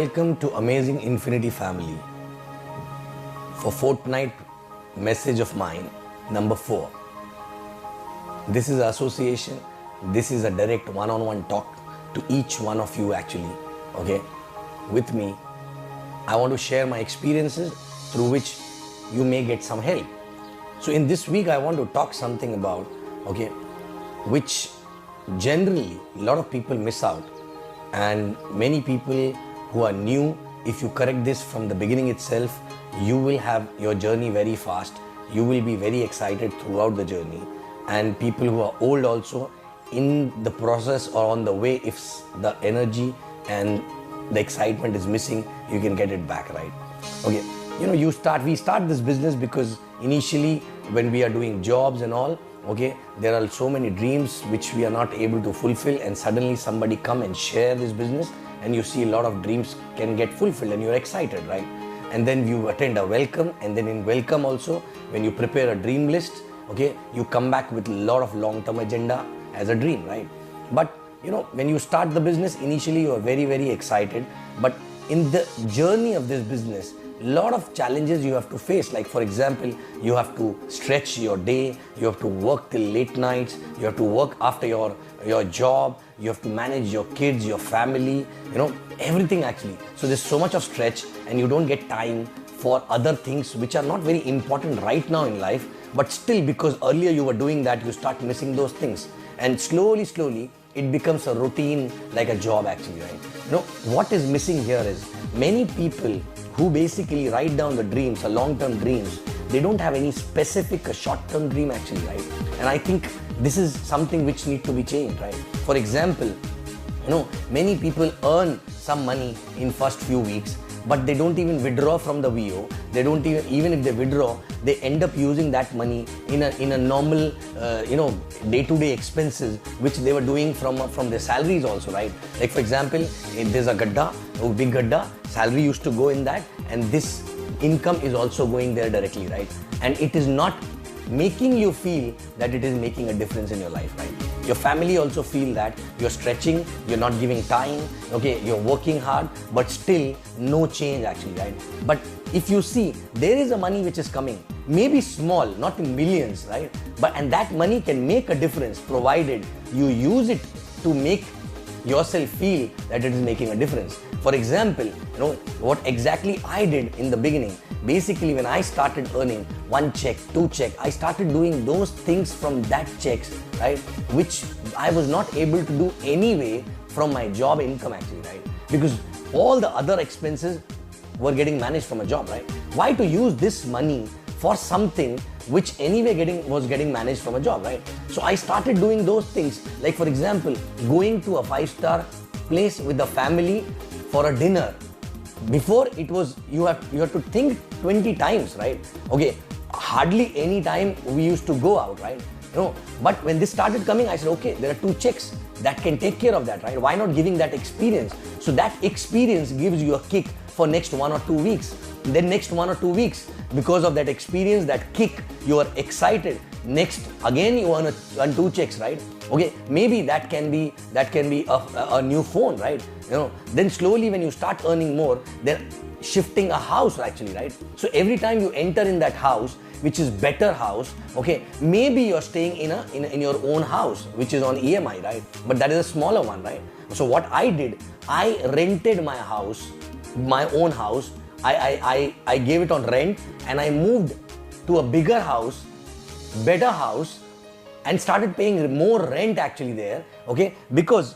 Welcome to Amazing Infinity Family. For Fortnight message of mine, number 4. This is association. This is a direct one-on-one talk to each one of you actually. Okay? With me, I want to share my experiences through which you may get some help. So in this week, I want to talk something about, okay, which generally a lot of people miss out, and many people who are new, if you correct this from the beginning itself, you will have your journey very fast. You will be very excited throughout the journey. And people who are old also, in the process or on the way, if the energy and the excitement is missing, you can get it back, right? Okay, we start this business because initially when we are doing jobs and all, okay, there are so many dreams which we are not able to fulfill, and suddenly somebody come and share this business, and you see a lot of dreams can get fulfilled and you're excited, right? And then you attend a welcome, and then in welcome also, when you prepare a dream list, okay, you come back with a lot of long-term agenda as a dream, right? But when you start the business, initially you are very, very excited, but in the journey of this business, lot of challenges you have to face. Like for example, you have to stretch your day, you have to work till late nights, you have to work after your job, you have to manage your kids, your family, everything actually. So there's so much of stretch, and you don't get time for other things which are not very important right now in life, but still, because earlier you were doing that, you start missing those things, and slowly it becomes a routine, like a job actually, right? What is missing here is many people who basically write down the dreams, long-term dreams, they don't have any specific short-term dream actually, right? And I think this is something which needs to be changed, right? For example, many people earn some money in first few weeks, but they don't even withdraw from the VO. They don't even if they withdraw, they end up using that money in a normal, day-to-day expenses which they were doing from their salaries also, right? Like for example, if there's a gadda, a big gadda, salary used to go in that, and this income is also going there directly, right? And it is not making you feel that it is making a difference in your life, right? Your family also feel that you're stretching, you're not giving time, okay, you're working hard, but still no change actually, right? But if you see, there is a money which is coming, maybe small, not in millions, right? And that money can make a difference provided you use it to make yourself feel that it is making a difference. For example, what exactly I did in the beginning, basically when I started earning 1 check, 2 check, I started doing those things from that checks, right? Which I was not able to do anyway from my job income actually, right? Because all the other expenses were getting managed from a job, right? Why to use this money for something which anyway was getting managed from a job, right? So I started doing those things, like for example, going to a 5-star place with the family for a dinner. Before it was, you have to think 20 times, right? Okay, hardly any time we used to go out, right? But when this started coming, I said, okay, there are 2 checks that can take care of that, right? Why not giving that experience? So that experience gives you a kick for next 1 or 2 weeks. Then next 1 or 2 weeks, because of that experience, that kick, you are excited. Next, again you earn 2 checks, right? Okay, maybe that can be a new phone, right? Then slowly when you start earning more, then shifting a house actually, right? So every time you enter in that house, which is better house, okay, maybe you're staying in your own house, which is on EMI, right? But that is a smaller one, right? So what I did, I rented my house, my own house. I gave it on rent, and I moved to a bigger house, better house, and started paying more rent actually there, okay? Because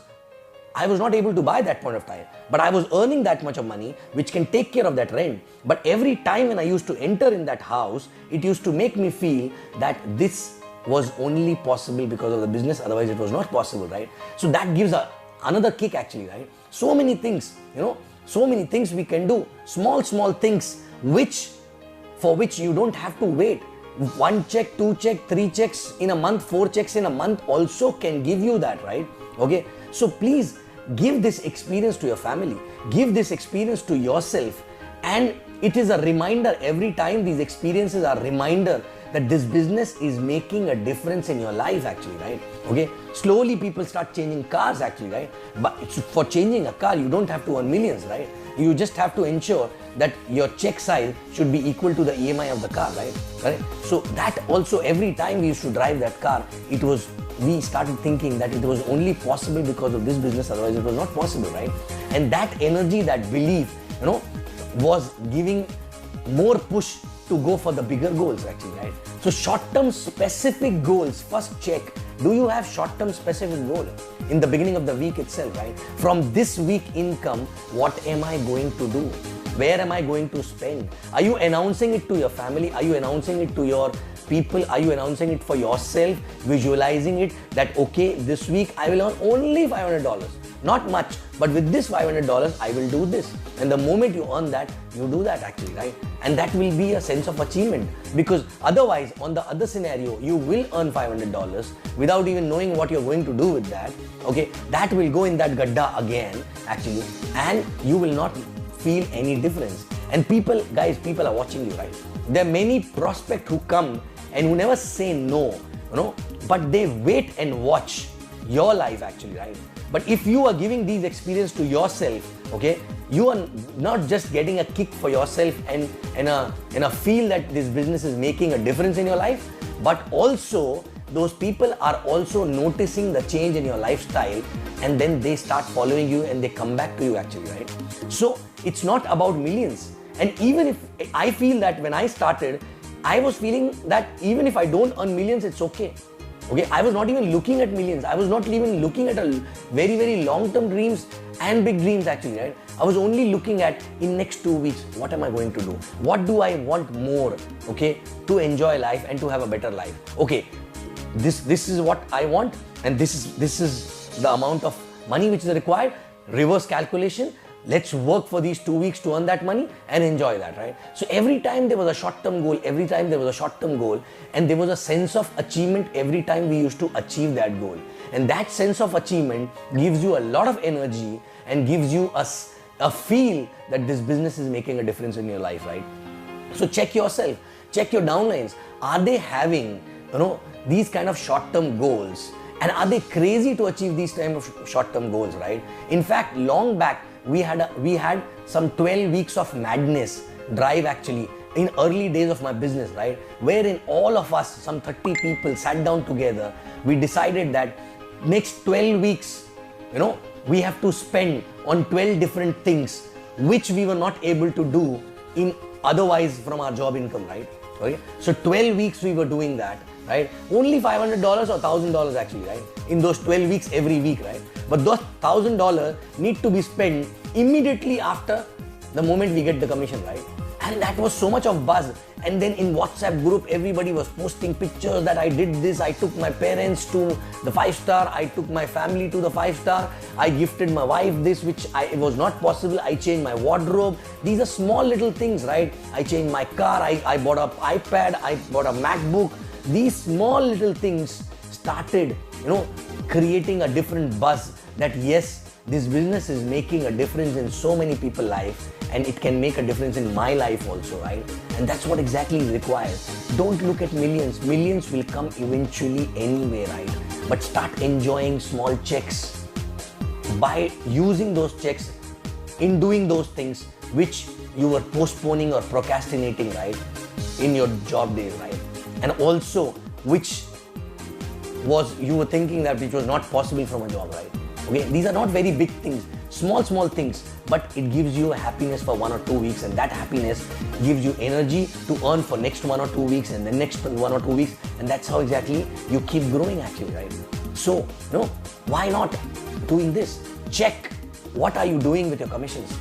I was not able to buy that point of time, but I was earning that much of money which can take care of that rent. But every time when I used to enter in that house, it used to make me feel that this was only possible because of the business, otherwise it was not possible, right? So that gives another kick actually, right? So many things, so many things we can do, small things for which you don't have to wait. 1 check, 2 check, 3 checks in a month, 4 checks in a month also can give you that, right? Okay, so please give this experience to your family, give this experience to yourself, and it is a reminder every time. These experiences are a reminder that this business is making a difference in your life actually, right? Okay, slowly people start changing cars actually, right? But for changing a car, you don't have to earn millions, right? You just have to ensure that your check size should be equal to the EMI of the car, right? Correct? So that also, every time we used to drive that car, we started thinking that it was only possible because of this business, otherwise it was not possible, right? And that energy, that belief, was giving more push to go for the bigger goals actually, right? So short-term specific goals, first check. Do you have short-term specific goal in the beginning of the week itself, right? From this week income, what am I going to do? Where am I going to spend? Are you announcing it to your family? Are you announcing it to your people? Are you announcing it for yourself? Visualizing it that, okay, this week I will earn only $500. Not much, but with this $500, I will do this. And the moment you earn that, you do that actually, right? And that will be a sense of achievement, because otherwise, on the other scenario, you will earn $500 without even knowing what you're going to do with that. Okay, that will go in that gadda again actually, and you will not feel any difference. And people are watching you, right? There are many prospects who come and who never say no, but they wait and watch your life actually, right? But if you are giving these experiences to yourself, okay, you are not just getting a kick for yourself and a feel that this business is making a difference in your life, but also those people are also noticing the change in your lifestyle, and then they start following you and they come back to you actually, right? So it's not about millions. And even if I feel that when I started, I was feeling that even if I don't earn millions, it's okay. Okay, I was not even looking at millions. I was not even looking at a very, very long-term dreams and big dreams actually, right? I was only looking at, in next 2 weeks, what am I going to do? What do I want more, okay, to enjoy life and to have a better life? Okay, this is what I want, and this is the amount of money which is required. Reverse calculation. Let's work for these 2 weeks to earn that money and enjoy that, right? So every time there was a short-term goal, and there was a sense of achievement every time we used to achieve that goal. And that sense of achievement gives you a lot of energy and gives you a feel that this business is making a difference in your life, right? So check yourself, check your downlines. Are they having, these kind of short-term goals? And are they crazy to achieve these kind of short-term goals, right? In fact, long back, we had some 12 weeks of madness drive actually in early days of my business, right? Wherein all of us, some 30 people, sat down together. We decided that next 12 weeks, we have to spend on 12 different things which we were not able to do in otherwise from our job income, right? Okay, so 12 weeks we were doing that, right? Only $500 or $1,000 actually, right? In those 12 weeks every week, right? But those $1,000 need to be spent immediately after the moment we get the commission, right? And that was so much of buzz. And then in WhatsApp group, everybody was posting pictures that I did this. I took my parents to the 5-star. I took my family to the 5-star. I gifted my wife this, which it was not possible. I changed my wardrobe. These are small little things, right? I changed my car. I bought an iPad. I bought a MacBook. These small little things started, creating a different buzz that yes, this business is making a difference in so many people's life, and it can make a difference in my life also, right? And that's what exactly is required. Don't look at millions. Millions will come eventually anyway, right? But start enjoying small checks by using those checks in doing those things which you were postponing or procrastinating, right? In your job days, right? And also which was you were thinking that which was not possible from a job, right? Okay, these are not very big things, small things, but it gives you a happiness for 1 or 2 weeks, and that happiness gives you energy to earn for next 1 or 2 weeks and the next 1 or 2 weeks, and that's how exactly you keep growing actually, right? So, why not doing this? Check what are you doing with your commissions.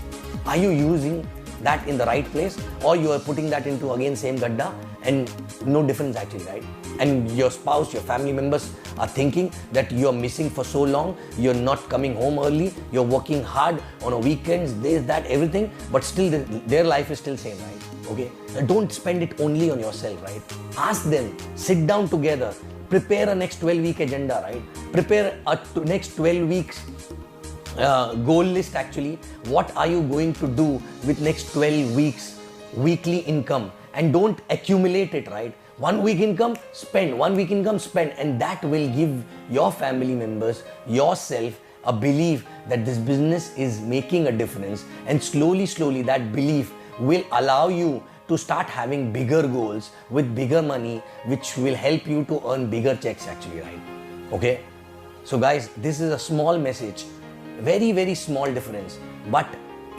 Are you using that in the right place, or you are putting that into again same gadda and no difference actually, right? And your spouse, your family members are thinking that you're missing for so long, you're not coming home early, you're working hard on a weekends, this, that, everything, but still their life is still same, right? Okay, don't spend it only on yourself, right? Ask them, sit down together, prepare a next 12-week agenda, right? Prepare a next 12 weeks goal list actually. What are you going to do with next 12 weeks weekly income, and don't accumulate it, right? 1 week income, spend. 1 week income, spend. And that will give your family members, yourself, a belief that this business is making a difference, and slowly that belief will allow you to start having bigger goals with bigger money, which will help you to earn bigger checks actually, right? Okay? So guys, this is a small message, very small difference, but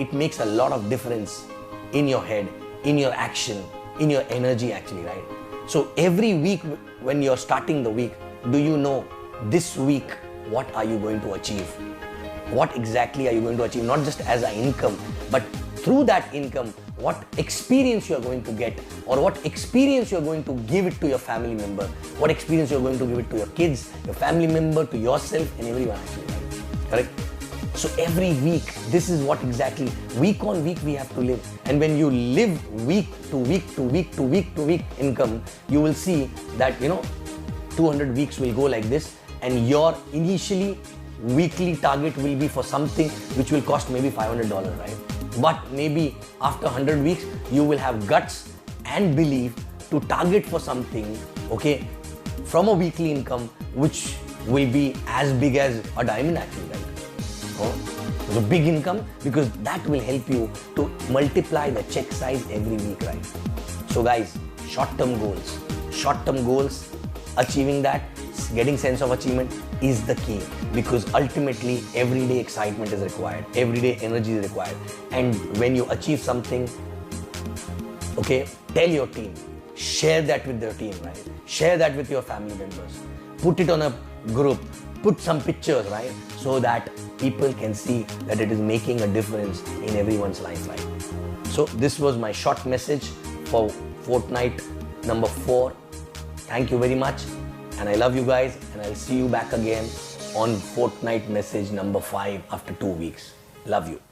it makes a lot of difference in your head, in your action, in your energy actually, right? So every week when you're starting the week, do you know this week what are you going to achieve? What exactly are you going to achieve? Not just as an income, but through that income, what experience you are going to get, or what experience you are going to give it to your family member, what experience you are going to give it to your kids, your family member, to yourself, and everyone actually, right? Correct? So every week, this is what exactly, week on week we have to live. And when you live week to week to week to week to week income, you will see that, 200 weeks will go like this, and your initially weekly target will be for something which will cost maybe $500, right? But maybe after 100 weeks, you will have guts and belief to target for something, okay, from a weekly income which will be as big as a diamond actually, right? So big income, because that will help you to multiply the check size every week, right? So guys, short-term goals, achieving that, getting sense of achievement is the key, because ultimately everyday excitement is required, everyday energy is required. And when you achieve something, okay, tell your team, share that with your team, right? Share that with your family members, put it on a group, put some pictures, right? So that people can see that it is making a difference in everyone's life, right? So this was my short message for Fortnight number 4. Thank you very much, and I love you guys, and I'll see you back again on Fortnight message number 5 after 2 weeks. Love you.